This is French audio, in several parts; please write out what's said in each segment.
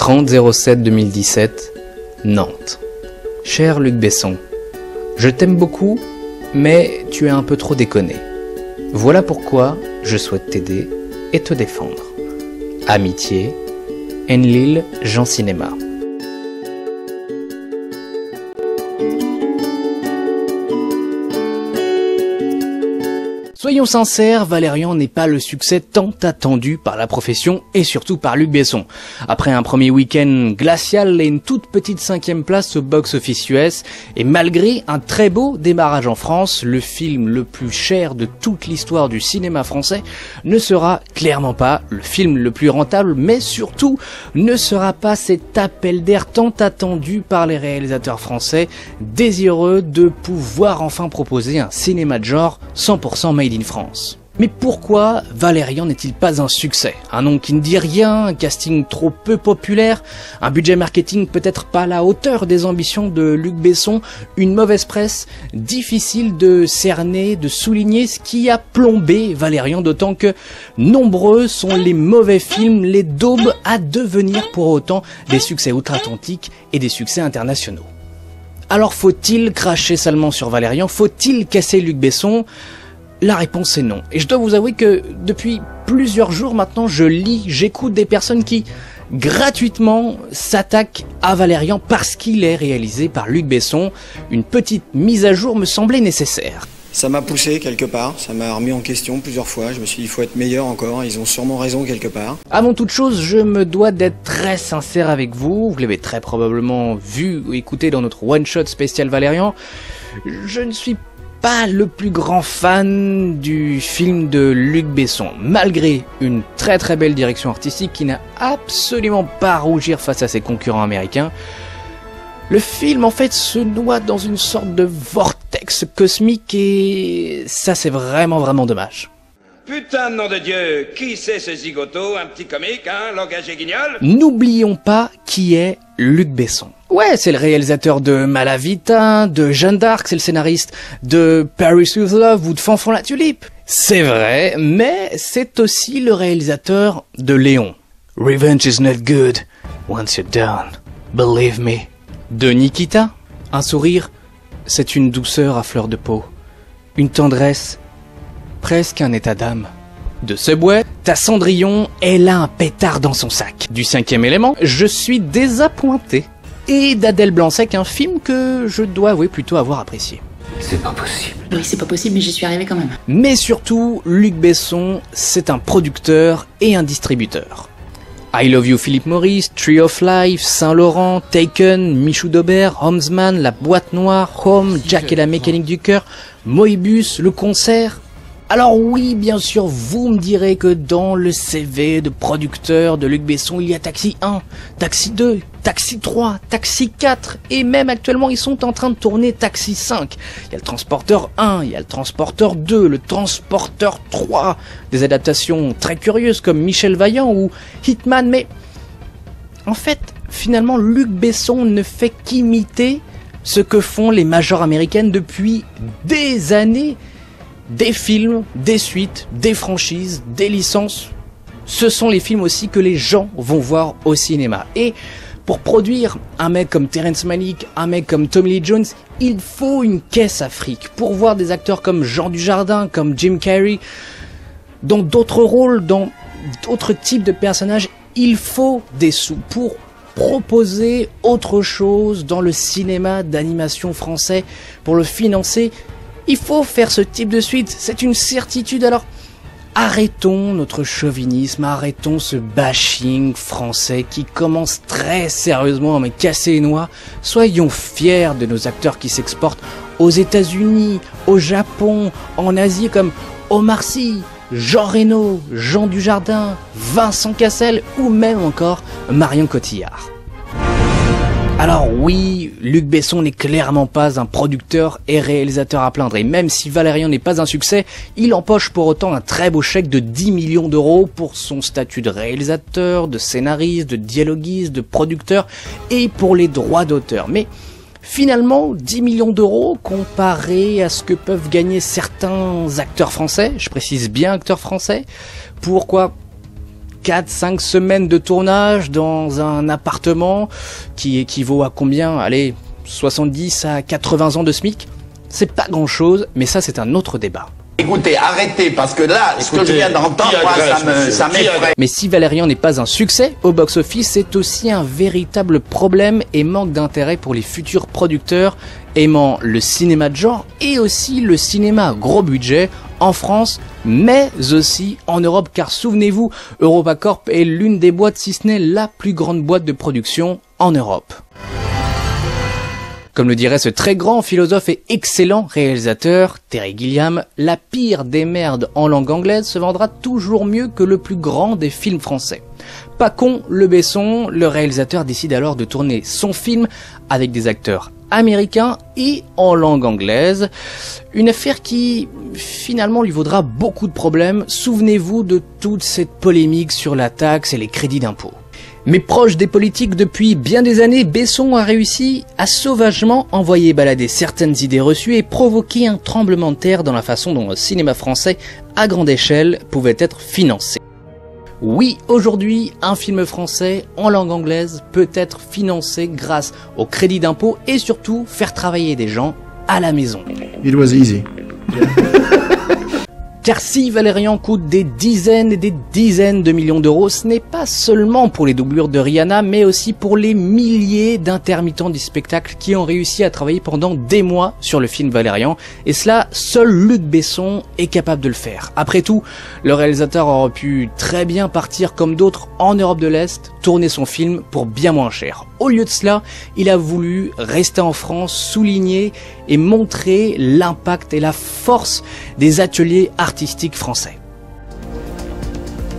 30-07-2017, Nantes. Cher Luc Besson, je t'aime beaucoup, mais tu es un peu trop déconné. Voilà pourquoi je souhaite t'aider et te défendre. Amitié, Enlil, Jean Cinéma. Soyons sincères, Valérian n'est pas le succès tant attendu par la profession et surtout par Luc Besson. Après un premier week-end glacial et une toute petite 5e place au box-office US, et malgré un très beau démarrage en France, le film le plus cher de toute l'histoire du cinéma français ne sera clairement pas le film le plus rentable, mais surtout ne sera pas cet appel d'air tant attendu par les réalisateurs français, désireux de pouvoir enfin proposer un cinéma de genre 100% made in France. Mais pourquoi Valérian n'est-il pas un succès? Un nom qui ne dit rien, un casting trop peu populaire, un budget marketing peut-être pas à la hauteur des ambitions de Luc Besson, une mauvaise presse, difficile de cerner, de souligner ce qui a plombé Valérian, d'autant que nombreux sont les mauvais films, les daubes à devenir pour autant des succès outre-Atlantique et des succès internationaux. Alors faut-il cracher salement sur Valérian? Faut-il casser Luc Besson? La réponse est non. Et je dois vous avouer que depuis plusieurs jours maintenant, j'écoute des personnes qui gratuitement s'attaquent à Valérian parce qu'il est réalisé par Luc Besson. Une petite mise à jour me semblait nécessaire. Ça m'a poussé quelque part, ça m'a remis en question plusieurs fois, je me suis dit il faut être meilleur encore, ils ont sûrement raison quelque part. Avant toute chose, je me dois d'être très sincère avec vous, vous l'avez très probablement vu ou écouté dans notre one-shot spécial Valérian. Je ne suis pas le plus grand fan du film de Luc Besson, malgré une très très belle direction artistique qui n'a absolument pas à rougir face à ses concurrents américains. Le film en fait se noie dans une sorte de vortex cosmique et ça c'est vraiment dommage. Putain de nom de Dieu, qui c'est ce zigoto, un petit comique, hein, langage et guignol? N'oublions pas qui est Luc Besson. Ouais, c'est le réalisateur de Malavita, de Jeanne d'Arc, c'est le scénariste de Paris with Love ou de Fanfan la Tulipe. C'est vrai, mais c'est aussi le réalisateur de Léon. Revenge is not good once you're down, believe me. De Nikita, un sourire, c'est une douceur à fleur de peau, une tendresse, presque un état d'âme. De Subway, t'as Cendrillon, elle a un pétard dans son sac. Du 5e élément, je suis désappointé. Et d'Adèle Blanc-Sec, un film que je dois avouer plutôt avoir apprécié. C'est pas possible. Oui, c'est pas possible, mais j'y suis arrivé quand même. Mais surtout, Luc Besson, c'est un producteur et un distributeur. I Love You Philippe Maurice, Tree of Life, Saint-Laurent, Taken, Michou d'Aubert, Homesman, La Boîte Noire, Home, Jack et la Mécanique du Cœur, Moebius, Le Concert. Alors oui, bien sûr, vous me direz que dans le CV de producteur de Luc Besson, il y a Taxi 1, Taxi 2, Taxi 3, Taxi 4, et même actuellement ils sont en train de tourner Taxi 5. Il y a le Transporteur 1, il y a le Transporteur 2, le Transporteur 3, des adaptations très curieuses comme Michel Vaillant ou Hitman, mais en fait, finalement, Luc Besson ne fait qu'imiter ce que font les majors américaines depuis des années. Des films, des suites, des franchises, des licences. Ce sont les films aussi que les gens vont voir au cinéma. Et pour produire un mec comme Terrence Malick, un mec comme Tommy Lee Jones, il faut une caisse à fric. Pour voir des acteurs comme Jean Dujardin, comme Jim Carrey, dans d'autres rôles, dans d'autres types de personnages, il faut des sous pour proposer autre chose dans le cinéma d'animation français, pour le financer. Il faut faire ce type de suite, c'est une certitude. Alors arrêtons notre chauvinisme, arrêtons ce bashing français qui commence très sérieusement à me casser les noix. Soyons fiers de nos acteurs qui s'exportent aux États-Unis, au Japon, en Asie, comme Omar Sy, Jean Reno, Jean Dujardin, Vincent Cassel ou même encore Marion Cotillard. Alors oui, Luc Besson n'est clairement pas un producteur et réalisateur à plaindre, et même si Valérian n'est pas un succès, il empoche pour autant un très beau chèque de 10 millions d'euros pour son statut de réalisateur, de scénariste, de dialoguiste, de producteur, et pour les droits d'auteur. Mais finalement, 10 millions d'euros comparé à ce que peuvent gagner certains acteurs français, je précise bien acteurs français, pourquoi 4-5 semaines de tournage dans un appartement qui équivaut à combien? Allez, 70 à 80 ans de SMIC. C'est pas grand chose, mais ça c'est un autre débat. Écoutez, arrêtez, parce que là, ce que je viens d'entendre, ça m'effraie. Mais si Valérian n'est pas un succès au box-office, c'est aussi un véritable problème et manque d'intérêt pour les futurs producteurs aimant le cinéma de genre et aussi le cinéma à gros budget en France, mais aussi en Europe, car souvenez-vous, EuropaCorp est l'une des boîtes, si ce n'est la plus grande boîte de production en Europe. Comme le dirait ce très grand philosophe et excellent réalisateur, Terry Gilliam, la pire des merdes en langue anglaise se vendra toujours mieux que le plus grand des films français. Pas con, le Besson, le réalisateur décide alors de tourner son film avec des acteurs américains et en langue anglaise. Une affaire qui, finalement, lui vaudra beaucoup de problèmes. Souvenez-vous de toute cette polémique sur la taxe et les crédits d'impôt. Mais proche des politiques depuis bien des années, Besson a réussi à sauvagement envoyer balader certaines idées reçues et provoquer un tremblement de terre dans la façon dont le cinéma français, à grande échelle, pouvait être financé. Oui, aujourd'hui, un film français en langue anglaise peut être financé grâce au crédit d'impôt et surtout faire travailler des gens à la maison. It was easy. Car si Valérian coûte des dizaines et des dizaines de millions d'euros, ce n'est pas seulement pour les doublures de Rihanna, mais aussi pour les milliers d'intermittents du spectacle qui ont réussi à travailler pendant des mois sur le film Valérian. Et cela, seul Luc Besson est capable de le faire. Après tout, le réalisateur aurait pu très bien partir comme d'autres en Europe de l'Est, tourner son film pour bien moins cher. Au lieu de cela, il a voulu rester en France, souligner et montrer l'impact et la force des ateliers artistiques français.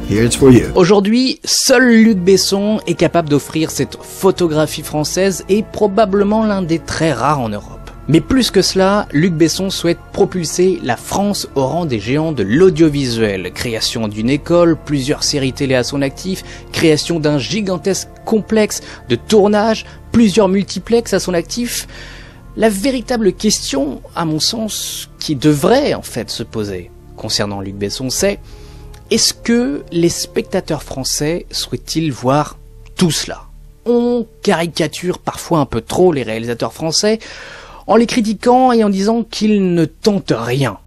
Here it's for you. Aujourd'hui, seul Luc Besson est capable d'offrir cette photographie française et probablement l'un des très rares en Europe. Mais plus que cela, Luc Besson souhaite propulser la France au rang des géants de l'audiovisuel. Création d'une école, plusieurs séries télé à son actif, création d'un gigantesque complexe de tournage, plusieurs multiplex à son actif. La véritable question, à mon sens, qui devrait en fait se poser concernant Luc Besson, c'est: est-ce que les spectateurs français souhaitent-ils voir tout cela? On caricature parfois un peu trop les réalisateurs français en les critiquant et en disant qu'ils ne tentent rien.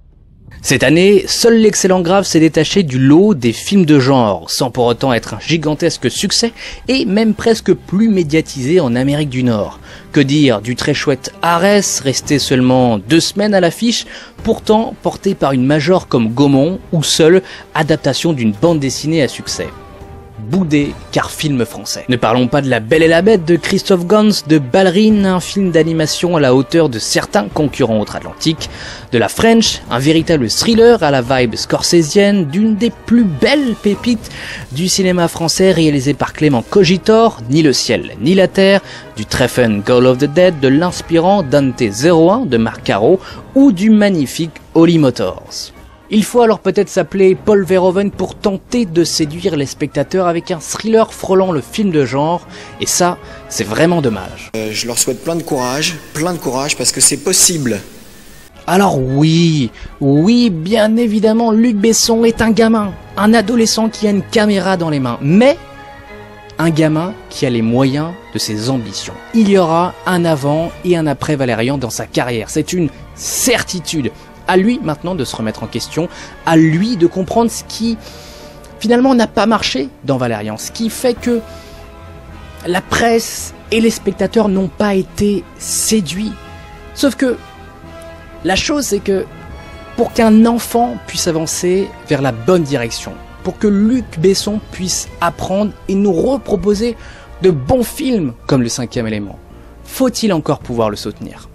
Cette année, seul l'excellent Grave s'est détaché du lot des films de genre, sans pour autant être un gigantesque succès, et même presque plus médiatisé en Amérique du Nord. Que dire du très chouette Arès, resté seulement 2 semaines à l'affiche, pourtant porté par une major comme Gaumont, ou seule adaptation d'une bande dessinée à succès. Boudé car film français. Ne parlons pas de La Belle et la Bête de Christophe Gans, de Ballerine, un film d'animation à la hauteur de certains concurrents outre-Atlantique, de La French, un véritable thriller à la vibe scorsésienne, d'une des plus belles pépites du cinéma français réalisé par Clément Cogitor, Ni le ciel ni la terre, du très fun Call of the Dead, de l'inspirant Dante 01 de Marc Caro ou du magnifique Holly Motors. Il faut alors peut-être s'appeler Paul Verhoeven pour tenter de séduire les spectateurs avec un thriller frôlant le film de genre, et ça, c'est vraiment dommage. Je leur souhaite plein de courage parce que c'est possible. Alors oui, bien évidemment, Luc Besson est un gamin, un adolescent qui a une caméra dans les mains, mais un gamin qui a les moyens de ses ambitions. Il y aura un avant et un après Valérian dans sa carrière, c'est une certitude. À lui maintenant de se remettre en question, à lui de comprendre ce qui finalement n'a pas marché dans Valérian, ce qui fait que la presse et les spectateurs n'ont pas été séduits. Sauf que la chose c'est que pour qu'un enfant puisse avancer vers la bonne direction, pour que Luc Besson puisse apprendre et nous reproposer de bons films comme Le 5e élément, faut-il encore pouvoir le soutenir ?